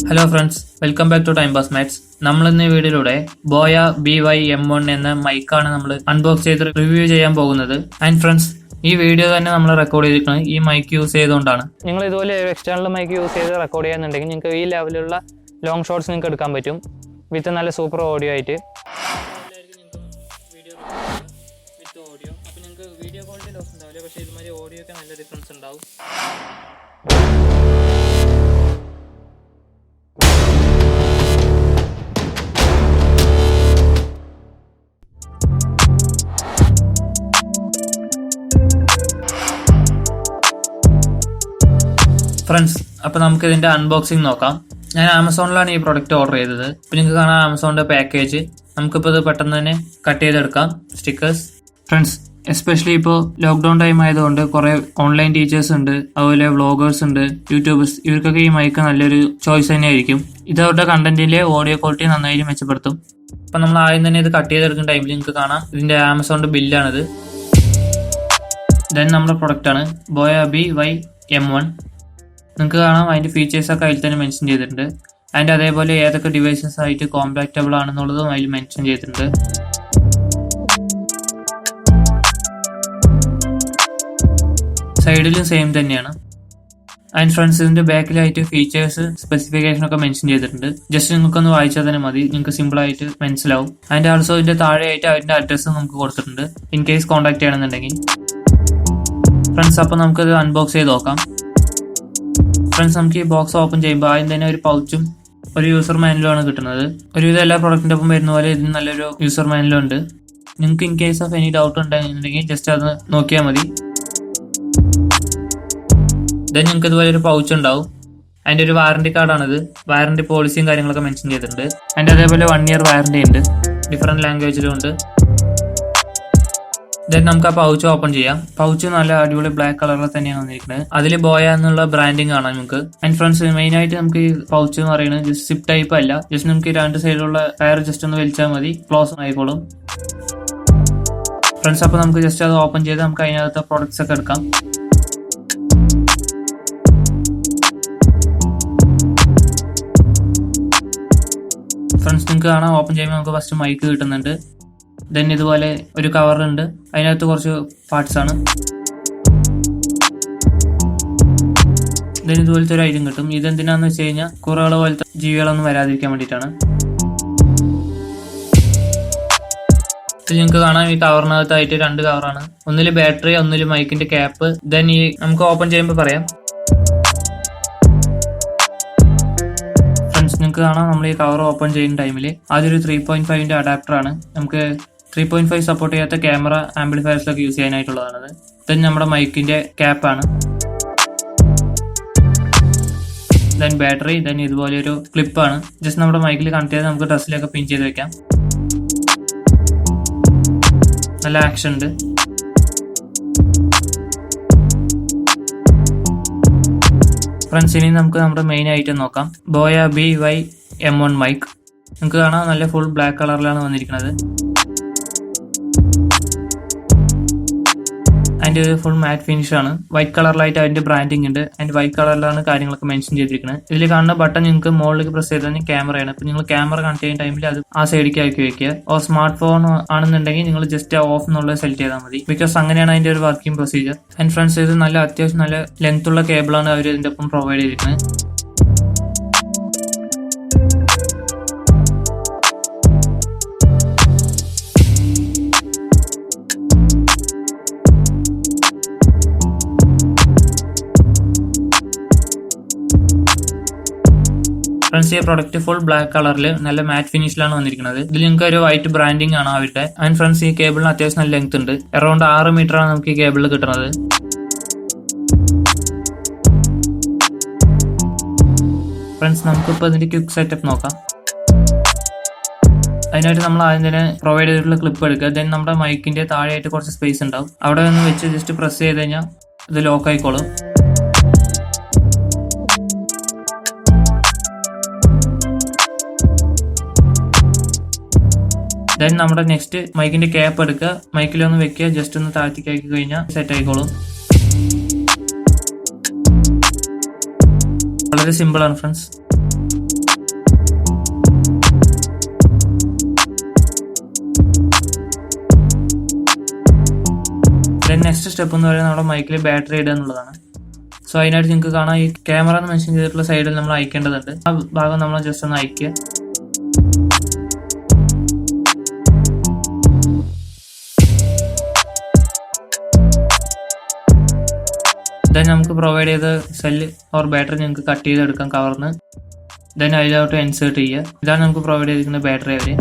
Hello friends, welcome back to time pass maths. നമ്മൾ ഇന്ന് ഈ വീഡിയോയിലൂടെ ബോയ BY-M1 എന്ന മൈക്കാണ് നമ്മൾ അൺബോക്സ് ചെയ്ത് റിവ്യൂ ചെയ്യാൻ പോകുന്നത്. ആൻഡ് ഫ്രണ്ട്സ്, ഈ വീഡിയോ തന്നെ നമ്മൾ റെക്കോർഡ് ചെയ്തിരിക്കുന്നത് ഈ മൈക്ക് യൂസ് ചെയ്തുകൊണ്ടാണ്. നിങ്ങൾ ഇതുപോലെ എക്സ്റ്റേണൽ മൈക്ക് യൂസ് ചെയ്ത് റെക്കോർഡ് ചെയ്യാന്നുണ്ടെങ്കിൽ നിങ്ങൾക്ക് ഈ ലെവലിലുള്ള ലോങ് ഷോട്ട്സ് നിങ്ങൾക്ക് എടുക്കാൻ പറ്റും വിത്ത് നല്ല സൂപ്പർ ഓഡിയോ ആയിട്ട്. വീഡിയോ ക്വാളിറ്റി ലോസ് ഉണ്ടാവില്ല, പക്ഷേ ഇതുമാതിരി ഓഡിയോ ഒക്കെ നല്ല ഡിഫറൻസ് ഉണ്ടാവും. ഫ്രണ്ട്സ്, അപ്പോൾ നമുക്ക് ഇതിന്റെ അൺബോക്സിങ് നോക്കാം. ഞാൻ ആമസോണിലാണ് ഈ പ്രൊഡക്റ്റ് ഓർഡർ ചെയ്തത്. ഇപ്പോൾ നിങ്ങൾക്ക് കാണാം ആമസോണിന്റെ പാക്കേജ്. നമുക്കിപ്പോൾ ഇത് പെട്ടെന്ന് തന്നെ കട്ട് ചെയ്തെടുക്കാം സ്റ്റിക്കേഴ്സ്. ഫ്രണ്ട്സ്, എസ്പെഷ്യലി ഇപ്പോൾ ലോക്ക്ഡൌൺ ടൈം ആയതുകൊണ്ട് കുറേ ഓൺലൈൻ ടീച്ചേഴ്സ് ഉണ്ട്, അതുപോലെ വ്ളോഗേഴ്സ് ഉണ്ട്, യൂട്യൂബേഴ്സ്. ഇവർക്കൊക്കെ ഈ മൈക്ക് നല്ലൊരു ചോയ്സ് തന്നെയായിരിക്കും. ഇത് അവരുടെ കണ്ടന്റിലെ ഓഡിയോ ക്വാളിറ്റി നന്നായി മെച്ചപ്പെടുത്തും. അപ്പം നമ്മൾ ആദ്യം തന്നെ ഇത് കട്ട് ചെയ്തെടുക്കുന്ന ടൈമിൽ നിങ്ങൾക്ക് കാണാം ഇതിന്റെ ആമസോണിന്റെ ബില്ലാണിത്. ദെൻ നമ്മുടെ പ്രൊഡക്റ്റ് ആണ് ബോയ BY-M1. നിങ്ങൾക്ക് കാണാം അതിന്റെ ഫീച്ചേഴ്സ് ഒക്കെ അതിൽ തന്നെ മെൻഷൻ ചെയ്തിട്ടുണ്ട്. ആൻഡ് അതേപോലെ ഏതൊക്കെ ഡിവൈസസ് ആയിട്ട് കോമ്പാക്റ്റബിൾ ആണെന്നുള്ളതും അതിൽ മെൻഷൻ ചെയ്തിട്ടുണ്ട്. സൈഡിലും സെയിം തന്നെയാണ്. ആൻഡ് ഫ്രണ്ട്സ്, ഇതിന്റെ ബാക്കിലായിട്ട് ഫീച്ചേഴ്സ് സ്പെസിഫിക്കേഷൻ ഒക്കെ മെൻഷൻ ചെയ്തിട്ടുണ്ട്. ജസ്റ്റ് നിങ്ങൾക്കൊന്ന് വായിച്ചാൽ തന്നെ മതി, നിങ്ങൾക്ക് സിമ്പിൾ ആയിട്ട് മനസ്സിലാവും. ആൻഡ് ആൾസോ ഇതിന്റെ താഴെയായിട്ട് അതിന്റെ അഡ്രസ്സ് നമുക്ക് കൊടുത്തിട്ടുണ്ട് ഇൻ കേസ് കോൺടാക്ട് ചെയ്യണമെന്നുണ്ടെങ്കിൽ. ഫ്രണ്ട്സ്, അപ്പോൾ നമുക്കിത് അൺബോക്സ് ചെയ്ത് നോക്കാം. ഫ്രണ്ട്സ്, നമുക്ക് ഈ ബോക്സ് ഓപ്പൺ ചെയ്യുമ്പോൾ ആദ്യം തന്നെ ഒരു പൗച്ചും ഒരു യൂസർ മാനുവലുമാണ് കിട്ടുന്നത്. ഒരുവിധം എല്ലാ പ്രൊഡക്റ്റിന്റെ ഒപ്പം വരുന്ന പോലെ ഇതിന് നല്ലൊരു യൂസർ മാനുവലും ഉണ്ട്. നിങ്ങൾക്ക് in case of any doubt ഉണ്ടെന്നുണ്ടെങ്കിൽ ജസ്റ്റ് അത് നോക്കിയാൽ മതി. ദെൻ നിങ്ങൾക്ക് ഇതുപോലെ ഒരു പൗച്ച് ഉണ്ടാവും. അതിന്റെ ഒരു വാറന്റി കാർഡാണിത്. വാറന്റി പോളിസിയും കാര്യങ്ങളൊക്കെ മെൻഷൻ ചെയ്തിട്ടുണ്ട്. അതിന്റെ അതേപോലെ 1 year വാറന്റി ഉണ്ട്. ഡിഫറെന്റ് ലാംഗ്വേജിലും ഉണ്ട്. ദെൻ നമുക്ക് ആ പൗച്ച് ഓപ്പൺ ചെയ്യാം. പൗച്ച് നല്ല അടിപൊളി ബ്ലാക്ക് കളറിൽ തന്നെയാണ് വന്നിരിക്കുന്നത്. അതിൽ ബോയ എന്നുള്ള ബ്രാൻഡിങ് കാണാം നമുക്ക്. ആൻഡ് ഫ്രണ്ട്സ്, മെയിൻ ആയിട്ട് നമുക്ക് ഈ പൗച്ച് എന്ന് പറയുന്നത് ജസ്റ്റ് സിപ്പ് ടൈപ്പ് അല്ല. ജസ്റ്റ് നമുക്ക് രണ്ട് സൈഡിലുള്ള കയർ ജസ്റ്റ് ഒന്ന് വലിച്ചാൽ മതി, ക്ലോസ് ആയിക്കോളും. ഫ്രണ്ട്സ്, അപ്പോൾ നമുക്ക് ജസ്റ്റ് അത് ഓപ്പൺ ചെയ്ത് നമുക്ക് അതിനകത്ത് പ്രോഡക്ട്സ് ഒക്കെ എടുക്കാം. ഫ്രണ്ട്സ്, നിങ്ങൾക്ക് കാണാം ഓപ്പൺ ചെയ്യുമ്പോൾ നമുക്ക് ഫസ്റ്റ് മൈക്ക് കിട്ടുന്നുണ്ട്. ദെൻ ഇതുപോലെ ഒരു കവറുണ്ട്, അതിനകത്ത് കുറച്ച് പാർട്സ് ആണ്. ദെൻ ഇതുപോലത്തെ ഒരു ഐറ്റം കിട്ടും. ഇതെന്തിനാന്ന് വെച്ച് കഴിഞ്ഞാൽ കുറകൾ പോലത്തെ ജീവികളൊന്നും വരാതിരിക്കാൻ വേണ്ടിയിട്ടാണ്. ഇത് നിങ്ങൾക്ക് കാണാം ഈ കവറിനകത്തായിട്ട് 2 കവറാണ്. ഒന്നില് ബാറ്ററി, ഒന്നില് മൈക്കിന്റെ ക്യാപ്പ്. ദെൻ ഈ നമുക്ക് ഓപ്പൺ ചെയ്യുമ്പോൾ പറയാം. ഫ്രണ്ട്സ്, നിങ്ങൾക്ക് കാണാം നമ്മൾ ഈ കവർ ഓപ്പൺ ചെയ്യുന്ന ടൈമിൽ അതൊരു 3.5 അഡാപ്റ്റർ ആണ്. നമുക്ക് 3.5 സപ്പോർട്ട് ചെയ്യാത്ത ക്യാമറ ആംപ്ലിഫയേഴ്സിലൊക്കെ യൂസ് ചെയ്യാനായിട്ടുള്ളതാണത്. ദെൻ നമ്മുടെ മൈക്കിന്റെ ക്യാപ്പാണ്. Then battery. ദെൻ ഇതുപോലെ ഒരു ക്ലിപ്പാണ്. ജസ്റ്റ് നമ്മുടെ മൈക്കിൽ കണക്ട് ചെയ്ത് നമുക്ക് ഡ്രസ്സിലൊക്കെ പിൻ ചെയ്ത് വെക്കാം. നല്ല ആക്ഷൻ ഉണ്ട്. ഫ്രണ്ട്സ്, ഇനി നമുക്ക് നമ്മുടെ മെയിൻ ഐറ്റം നോക്കാം. ബോയ BY-M1 മൈക്ക്. നിങ്ങൾക്ക് കാണാം നല്ല ഫുൾ ബ്ലാക്ക് കളറിലാണ് വന്നിരിക്കുന്നത്. അതിന്റെ ഒരു ഫുൾ മാറ്റ് ഫിനിഷ് ആണ്. വൈറ്റ് കളറിലായിട്ട് അതിന്റെ ബ്രാൻഡിങ് ഉണ്ട്. ആൻഡ് വൈറ്റ് കളറിലാണ് കാര്യങ്ങളൊക്കെ മെൻഷൻ ചെയ്തിരിക്കുന്നത്. ഇതിൽ കാണുന്ന ബട്ടൺ നിങ്ങൾക്ക് മുകളിലേക്ക് പ്രസ് ചെയ്താൽ ക്യാമറയാണ്. അപ്പൊ നിങ്ങൾ ക്യാമറ കണക്ട് ചെയ്യുന്ന ടൈമിൽ അത് ആ സൈഡിലേക്ക് ആക്കി വെക്കുക. ഓർ സ്മാർട്ട് ഫോൺ ആണെന്നുണ്ടെങ്കിൽ നിങ്ങൾ ജസ്റ്റ് ഓഫ് എന്നുള്ളത് സെലക്ട് ചെയ്താൽ മതി. ബിക്കോസ് അങ്ങനെയാണ് അതിന്റെ ഒരു വർക്കിംഗ് പ്രൊസീജിയർ. ആൻഡ് ഫ്രണ്ട്സ്, ഇത് നല്ല അത്യാവശ്യം നല്ല ലെങ്ത് ഉള്ള കേബിളാണ് അവർ ഇതിന്റെ ഒപ്പം പ്രൊവൈഡ് ചെയ്തിരിക്കുന്നത്. ഫ്രണ്ട്സ്, ഈ പ്രൊഡക്റ്റ് ഫുൾ ബ്ലാക്ക് കളറിൽ നല്ല മാറ്റ് ഫിനിഷിലാണ് വന്നിരിക്കുന്നത്. ഇതിൽ നിങ്ങൾക്ക് ഒരു വൈറ്റ് ബ്രാൻഡിങ് ആണ് അവരുടെ. ആൻഡ് ഫ്രണ്ട്സ്, ഈ കേബിളിന് അത്യാവശ്യം നല്ല ലെങ്ത് ഉണ്ട്. അറൌണ്ട് 6 മീറ്റർ ആണ് നമുക്ക് ഈ കേബിളിൽ കിട്ടുന്നത്. ഫ്രണ്ട്സ്, നമുക്കിപ്പോൾ ഇതിന്റെ ക്വിക്ക് സെറ്റപ്പ് നോക്കാം. അതിനായിട്ട് നമ്മൾ ആദ്യം തന്നെ പ്രൊവൈഡ് ചെയ്തിട്ടുള്ള ക്ലിപ്പ് എടുക്കുക. ദെൻ നമ്മുടെ മൈക്കിന്റെ താഴെയായിട്ട് കുറച്ച് സ്പേസ് ഉണ്ടാവും. അവിടെ ഒന്ന് വെച്ച് ജസ്റ്റ് പ്രസ് ചെയ്ത് കഴിഞ്ഞാൽ ഇത് ലോക്ക് ആയിക്കോളും. ദെൻ നമ്മുടെ നെക്സ്റ്റ് മൈക്കിന്റെ ക്യാപ്പ് എടുക്കുക, മൈക്കിലൊന്ന് വെക്കുക, ജസ്റ്റ് ഒന്ന് താഴ്ത്തിക്ക് ആക്കി കഴിഞ്ഞാൽ സെറ്റ് ആയിക്കോളും. വളരെ സിമ്പിൾ ആണ് ഫ്രണ്ട്സ്. ദെൻ നെക്സ്റ്റ് സ്റ്റെപ്പ് എന്ന് പറയുന്നത് നമ്മുടെ മൈക്കിൽ ബാറ്ററി ഇടുക എന്നുള്ളതാണ്. സോ അതിനായിട്ട് നിങ്ങൾക്ക് കാണാം ഈ ക്യാമറ എന്ന് മെൻഷൻ ചെയ്തിട്ടുള്ള സൈഡിൽ നമ്മൾ അയക്കേണ്ടതുണ്ട്. ആ ഭാഗം നമ്മൾ ജസ്റ്റ് ഒന്ന് അയക്കുക. ദെൻ നമുക്ക് പ്രൊവൈഡ് ചെയ്ത സെല്ല് ഓർ ബാറ്ററി നിങ്ങൾക്ക് കട്ട് ചെയ്തെടുക്കാം കവർന്ന്. ദെൻ അതിലോട്ട് ഇൻസേർട്ട് ചെയ്യുക. ഇതാണ് നമുക്ക് പ്രൊവൈഡ് ചെയ്തിരിക്കുന്ന ബാറ്ററി അവർ.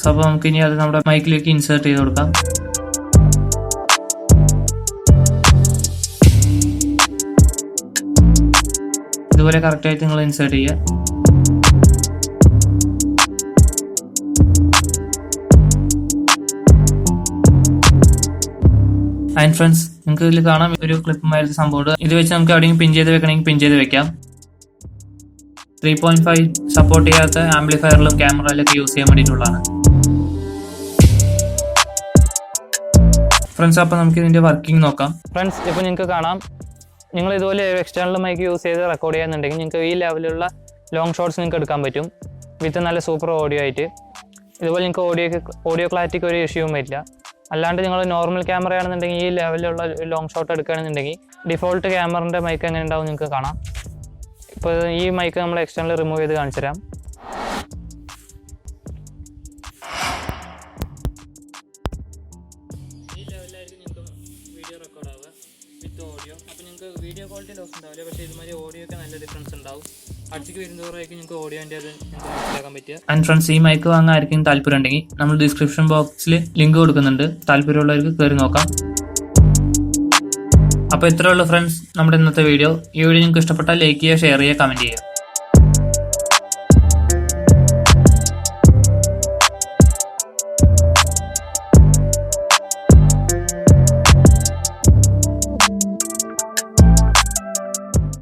സോ അപ്പോൾ നമുക്ക് ഇനി അത് നമ്മുടെ മൈക്കിലേക്ക് ഇൻസേർട്ട് ചെയ്ത് കൊടുക്കാം. ഇതുപോലെ കറക്റ്റായിട്ട് നിങ്ങൾ ഇൻസേർട്ട് ചെയ്യുക. ആൻഡ് ഫ്രണ്ട്സ്, നിങ്ങൾക്ക് ഇതിൽ കാണാം ഒരു ക്ലിപ്പുമായിട്ട് സംഭവം. ഇത് വെച്ച് നമുക്ക് എവിടെയെങ്കിലും പിൻ ചെയ്ത് വെക്കണമെങ്കിൽ പിൻ ചെയ്ത് വെക്കാം. 3.5 സപ്പോർട്ട് ചെയ്യാത്ത ആംപ്ലിഫയറിലും ക്യാമറയിലൊക്കെ യൂസ് ചെയ്യാൻ വേണ്ടിയിട്ടുള്ളതാണ്. ഫ്രണ്ട്സ്, അപ്പോൾ നമുക്ക് ഇതിന്റെ വർക്കിംഗ് നോക്കാം. ഫ്രണ്ട്സ്, ഇപ്പോൾ നിങ്ങൾക്ക് കാണാം, നിങ്ങൾ ഇതുപോലെ എക്സ്റ്റേണൽ മൈക്ക് യൂസ് ചെയ്ത് റെക്കോർഡ് ചെയ്യാന്നുണ്ടെങ്കിൽ നിങ്ങൾക്ക് ഈ ലെവലിലുള്ള ലോങ് ഷോട്ട്സ് നിങ്ങൾക്ക് എടുക്കാൻ പറ്റും വിത്ത് നല്ല സൂപ്പർ ഓഡിയോ ആയിട്ട്. ഇതുപോലെ നിങ്ങൾക്ക് ഓഡിയോ ക്ലാരിറ്റിക്ക് ഒരു ഇഷ്യൂവും വരില്ല. അല്ലാണ്ട് നിങ്ങൾ നോർമൽ ക്യാമറ ആണെന്നുണ്ടെങ്കിൽ ഈ ലെവലിലുള്ള ലോങ് ഷോട്ട് എടുക്കുകയാണെന്നുണ്ടെങ്കിൽ ഡിഫോൾട്ട് ക്യാമറൻ്റെ മൈക്ക് എങ്ങനെ ഉണ്ടാവും നിങ്ങൾക്ക് കാണാം. ഇപ്പോൾ ഈ മൈക്ക് നമ്മൾ എക്സ്റ്റേണൽ റിമൂവ് ചെയ്ത് കാണിച്ചു തരാം. വീഡിയോ ക്വാളിറ്റി ലോസ് ഉണ്ടാവില്ല, പക്ഷേ ഇതുമാതിരി ഓഡിയോ ഒക്കെ നല്ല ഡിഫറൻസ് ഉണ്ടാവും. അടുത്തേക്ക് വരുന്നതോറായിരിക്കും നിങ്ങൾക്ക് ഓഡിയോൻ്റെ അത് മനസ്സിലാക്കാൻ പറ്റുക. ആൻഡ് ഫ്രണ്ട്സ്, ഈ മൈക്ക് വാങ്ങാൻ ആർക്കെങ്കിലും താല്പര്യം ഉണ്ടെങ്കിൽ നമ്മൾ ഡിസ്ക്രിപ്ഷൻ ബോക്സിൽ ലിങ്ക് കൊടുക്കുന്നുണ്ട്. താല്പര്യമുള്ളവർക്ക് കയറി നോക്കാം. അപ്പോൾ ഇത്രയേ ഉള്ളൂ ഫ്രണ്ട്സ് നമ്മുടെ ഇന്നത്തെ വീഡിയോ. ഈ വീഡിയോ നിങ്ങൾക്ക് ഇഷ്ടപ്പെട്ടാൽ ലൈക്ക് ചെയ്യുക, ഷെയർ ചെയ്യുക, കമൻറ്റ് ചെയ്യുക.